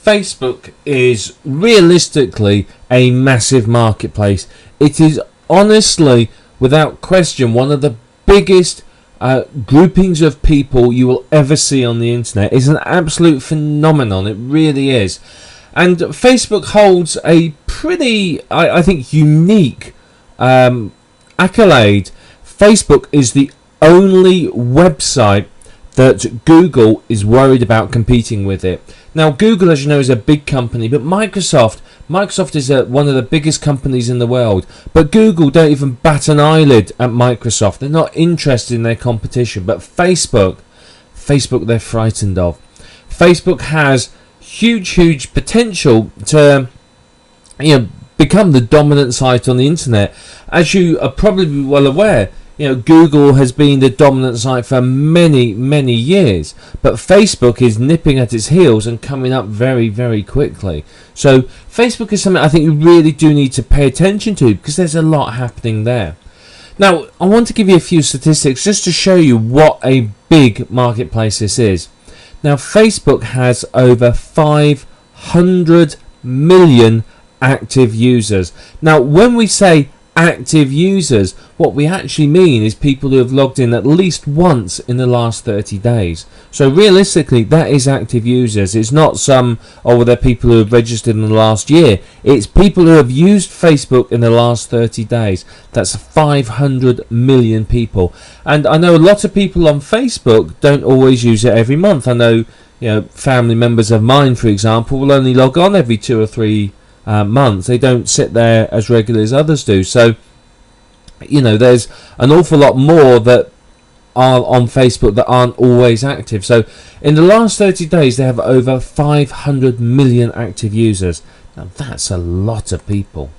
Facebook is realistically a massive marketplace. It is honestly, without question, one of the biggest groupings of people you will ever see on the internet. It's an absolute phenomenon. It really is. And Facebook holds a pretty, I think, unique accolade. Facebook is the only website that Google is worried about competing with it. Now, Google, as you know, is a big company, but Microsoft is one of the biggest companies in the world. But Google don't even bat an eyelid at Microsoft. They're not interested in their competition. But Facebook they're frightened of. Facebook has huge potential to, become the dominant site on the internet. As you are probably well aware, Google has been the dominant site for many years, but Facebook is nipping at its heels and coming up very quickly. So Facebook is something I think you really do need to pay attention to, because there's a lot happening there. Now, I want to give you a few statistics just to show you what a big marketplace this is. Now, Facebook has over 500 million active users. Now, when we say active users, what we actually mean is people who have logged in at least once in the last 30 days. So realistically, that is active users. It's not they're people who have registered in the last year. It's people who have used Facebook in the last 30 days. That's 500 million people. And I know a lot of people on Facebook don't always use it every month. I know, family members of mine, for example, will only log on every 2 or 3 months. They don't sit there as regularly as others do. So, there's an awful lot more that are on Facebook that aren't always active. So, in the last 30 days, they have over 500 million active users. Now, that's a lot of people.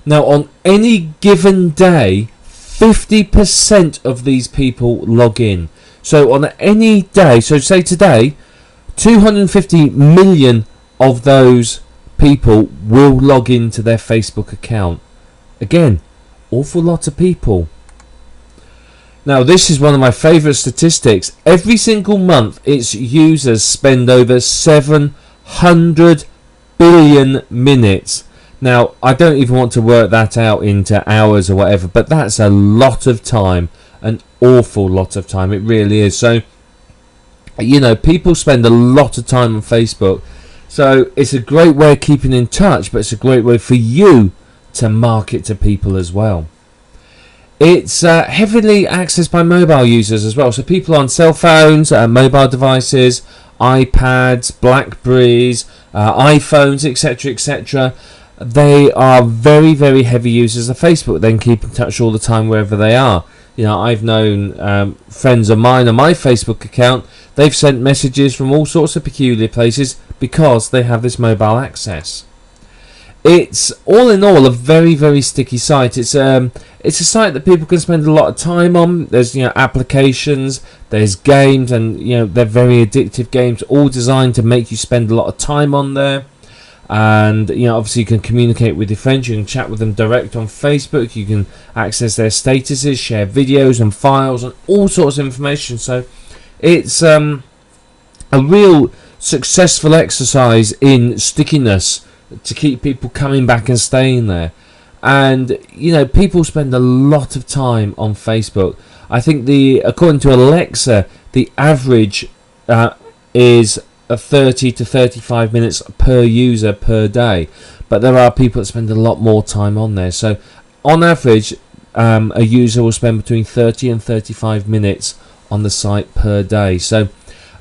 Now, on any given day, 50% of these people log in. So, on any day, so say today, 250 million of those people will log into their Facebook account. Again, awful lot of people. Now, this is one of my favourite statistics. Every single month, its users spend over 700 billion minutes. Now, I don't even want to work that out into hours or whatever, but that's a lot of time, an awful lot of time. It really is. So, people spend a lot of time on Facebook. So it's a great way of keeping in touch, but it's a great way for you to market to people as well. It's heavily accessed by mobile users as well. So people on cell phones, mobile devices, iPads, Blackberries, iPhones, etc., they are very heavy users of Facebook. They can keep in touch all the time wherever they are. I've known friends of mine on my Facebook account. They've sent messages from all sorts of peculiar places because they have this mobile access. It's all in all a very sticky site. It's a site that people can spend a lot of time on. There's applications, there's games, and they're very addictive games, all designed to make you spend a lot of time on there. And obviously you can communicate with your friends, you can chat with them direct on Facebook, you can access their statuses, share videos and files and all sorts of information. So it's a real successful exercise in stickiness to keep people coming back and staying there. And people spend a lot of time on Facebook. I think according to Alexa, the average is 30 to 35 minutes per user per day, but there are people that spend a lot more time on there. So on average, a user will spend between 30 and 35 minutes on the site per day. So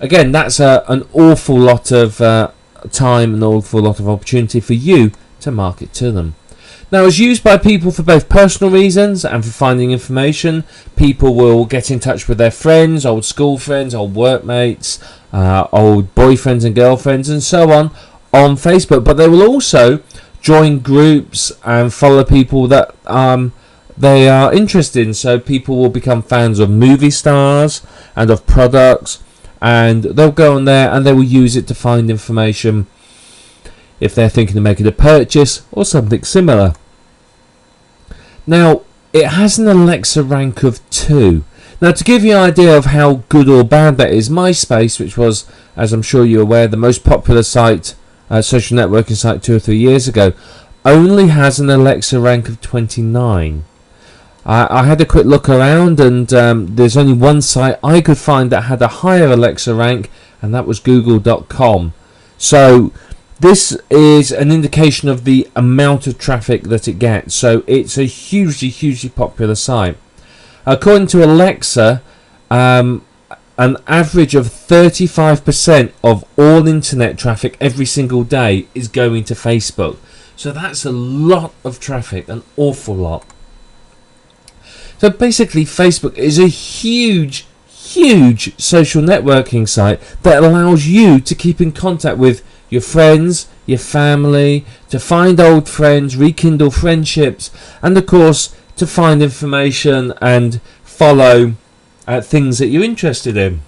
again, that's an awful lot of time, an awful lot of opportunity for you to market to them. Now, it's used by people for both personal reasons and for finding information. People will get in touch with their friends, old school friends, old workmates, old boyfriends and girlfriends, and so on Facebook. But they will also join groups and follow people that they are interested in. So people will become fans of movie stars and of products, and they'll go on there and they will use it to find information if they're thinking of making a purchase or something similar. Now, it has an Alexa rank of 2. Now, to give you an idea of how good or bad that is, MySpace, which was, as I'm sure you're aware, the most popular site social networking site 2 or 3 years ago, only has an Alexa rank of 29. I had a quick look around, and there's only one site I could find that had a higher Alexa rank, and that was Google.com. So this is an indication of the amount of traffic that it gets. So it's a hugely popular site. According to Alexa, an average of 35% of all internet traffic every single day is going to Facebook. So that's a lot of traffic, an awful lot. So basically, Facebook is a huge social networking site that allows you to keep in contact with your friends, your family, to find old friends, rekindle friendships, and of course to find information and follow things that you're interested in.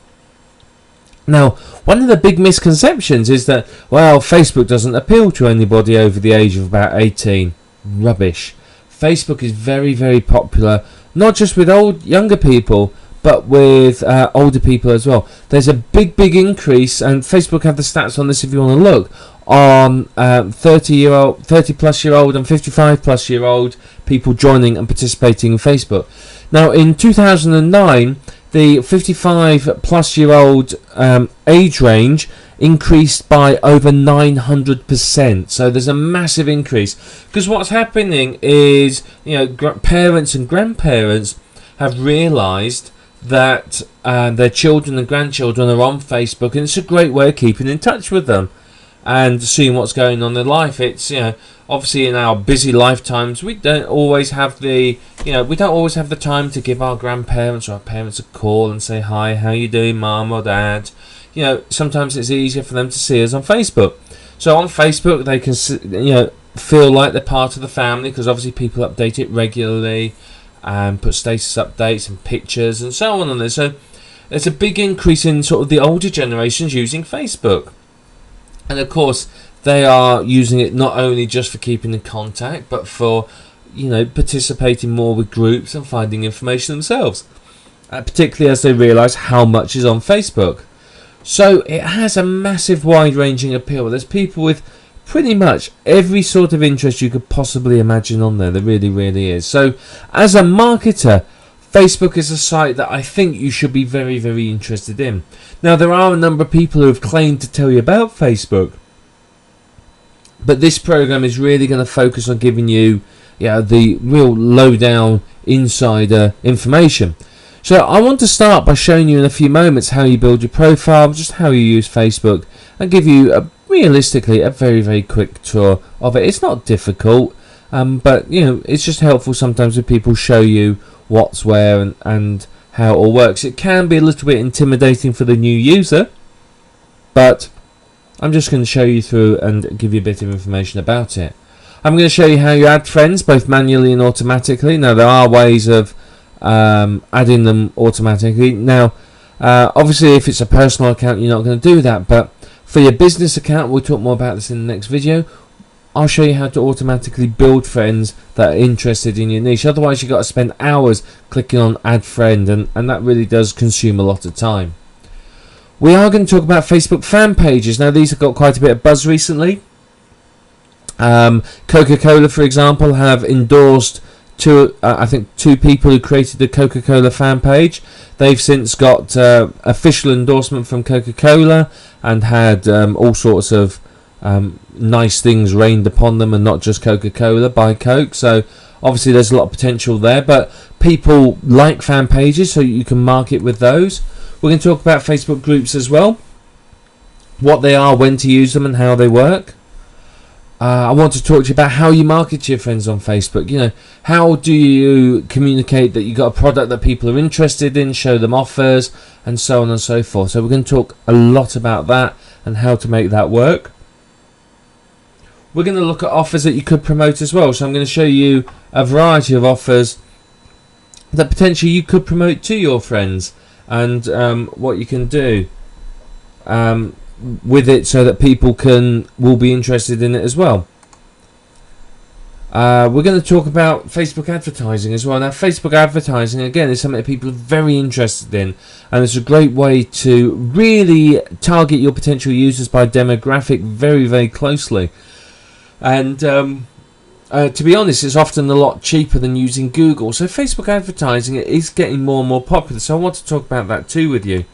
Now, one of the big misconceptions is that, well, Facebook doesn't appeal to anybody over the age of about 18. Rubbish. Facebook is very popular, not just with younger people, but with older people as well. There's a big increase, and Facebook have the stats on this if you want to look, on 30 plus year old and 55 plus year old people joining and participating in Facebook. Now, in 2009, the 55 plus year old age range increased by over 900%. So there's a massive increase, because what's happening is, parents and grandparents have realised that their children and grandchildren are on Facebook, and it's a great way of keeping in touch with them and seeing what's going on in their life. It's, obviously in our busy lifetimes, we don't always have the time to give our grandparents or our parents a call and say, hi, how you doing, mum or dad? Sometimes it's easier for them to see us on Facebook. So on Facebook, they can, feel like they're part of the family, because obviously people update it regularly and put status updates and pictures and so on there. So there's a big increase in sort of the older generations using Facebook. And of course, they are using it not only just for keeping in contact, but for, participating more with groups and finding information themselves, particularly as they realise how much is on Facebook. So it has a massive wide-ranging appeal. There's people with pretty much every sort of interest you could possibly imagine on there. There really is. So as a marketer, Facebook is a site that I think you should be very interested in. Now, there are a number of people who have claimed to tell you about Facebook, but this program is really going to focus on giving you the real lowdown insider information. So I want to start by showing you in a few moments how you build your profile, just how you use Facebook, and give you realistically a very quick tour of it. It's not difficult, but it's just helpful sometimes when people show you what's where and how it all works. It can be a little bit intimidating for the new user, but I'm just going to show you through and give you a bit of information about it. I'm going to show you how you add friends, both manually and automatically. Now, there are ways of adding them automatically. Now, obviously, if it's a personal account, you're not going to do that, but for your business account, we'll talk more about this in the next video. I'll show you how to automatically build friends that are interested in your niche. Otherwise, you've got to spend hours clicking on add friend, and that really does consume a lot of time. We are going to talk about Facebook fan pages. Now, these have got quite a bit of buzz recently. Coca-Cola, for example, have endorsed two people who created the Coca-Cola fan page. They've since got official endorsement from Coca-Cola and had all sorts of nice things rained upon them, and not just Coca-Cola by Coke. So obviously there's a lot of potential there, but people like fan pages, so you can market with those. We're going to talk about Facebook groups as well, what they are, when to use them, and how they work. I want to talk to you about how you market to your friends on Facebook. How do you communicate that you got a product that people are interested in, show them offers, and so on and so forth. So we're going to talk a lot about that and how to make that work. We're going to look at offers that you could promote as well. So I'm going to show you a variety of offers that potentially you could promote to your friends, and what you can do with it so that people will be interested in it as well. We're going to talk about Facebook advertising as well. Now, Facebook advertising, again, is something that people are very interested in, and it's a great way to really target your potential users by demographic very, very closely. And to be honest, it's often a lot cheaper than using Google. So Facebook advertising is getting more and more popular, so I want to talk about that too with you.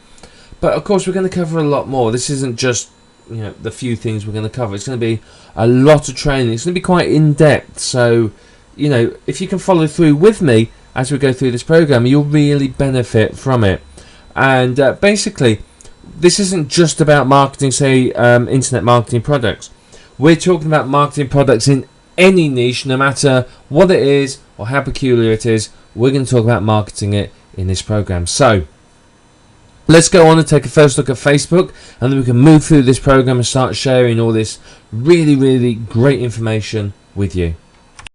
But of course, we're going to cover a lot more. This isn't just the few things we're going to cover. It's going to be a lot of training. It's going to be quite in-depth. So, if you can follow through with me as we go through this program, you'll really benefit from it. And basically, this isn't just about marketing, say, internet marketing products. We're talking about marketing products in any niche, no matter what it is or how peculiar it is. We're going to talk about marketing it in this program. So, let's go on and take a first look at Facebook, and then we can move through this program and start sharing all this really, really great information with you.